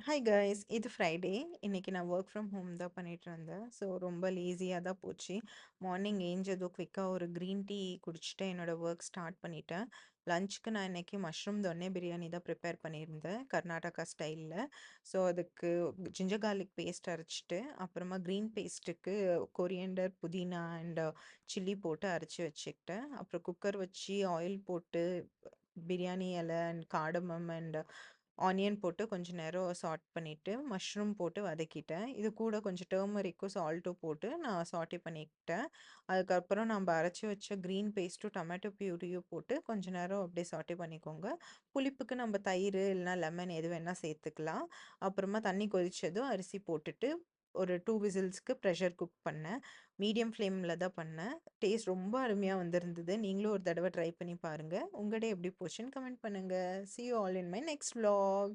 Hi guys, இது Friday. இன்னைக்கு நான் ஒர்க் ஃப்ரம் ஹோம் தான் பண்ணிட்டு இருந்தேன். ஸோ ரொம்ப லேசியாக தான் போச்சு. மார்னிங் ஏஞ்சதும் குவிக்காக ஒரு க்ரீன் டீ குடிச்சிட்டு என்னோட ஒர்க் ஸ்டார்ட் பண்ணிட்டேன். லஞ்சுக்கு நான் இன்னைக்கு மஷ்ரூம் தொன்னே பிரியாணி தான் ப்ரிப்பேர் பண்ணியிருந்தேன், கர்நாடகா ஸ்டைலில். ஸோ அதுக்கு ஜிஞ்சர் கார்லிக் பேஸ்ட் அரைச்சிட்டு, அப்புறமா க்ரீன் பேஸ்ட்டுக்கு கொரியண்டர், புதினா அண்ட் சில்லி போட்டு அரைச்சி வச்சுக்கிட்டேன். அப்புறம் குக்கர் வச்சு ஆயில் போட்டு பிரியாணி இலை அண்ட் காடமம் அண்ட் ஆனியன் போட்டு கொஞ்ச நேரம் சாட் பண்ணிவிட்டு மஷ்ரூம் போட்டு வதக்கிட்டேன். இது கூட கொஞ்சம் டர்மரிக்கும் சால்ட்டும் போட்டு நான் சாட்டே பண்ணிக்கிட்டேன். அதுக்கப்புறம் நம்ம அரைச்சி வச்ச க்ரீன் பேஸ்ட்டும் டொமேட்டோ பியூரியும் போட்டு கொஞ்ச நேரம் அப்படியே சாட்டே பண்ணிக்கோங்க. புளிப்புக்கு நம்ம தயிர் இல்லைனா லெமன் எது வேணால் சேர்த்துக்கலாம். அப்புறமா தண்ணி கொதிச்சதும் அரிசி போட்டுட்டு ஒரு 2 விசில்ஸ்க்கு ப்ரெஷர் குக் பண்ணேன். மீடியம் ஃப்ளேமில் தான் பண்ணேன். டேஸ்ட் ரொம்ப அருமையாக வந்திருந்தது. நீங்களும் ஒரு தடவை ட்ரை பண்ணி பாருங்கள். உங்கள் டே எப்படி போச்சுன்னு கமெண்ட் பண்ணுங்கள். See you all in my next vlog.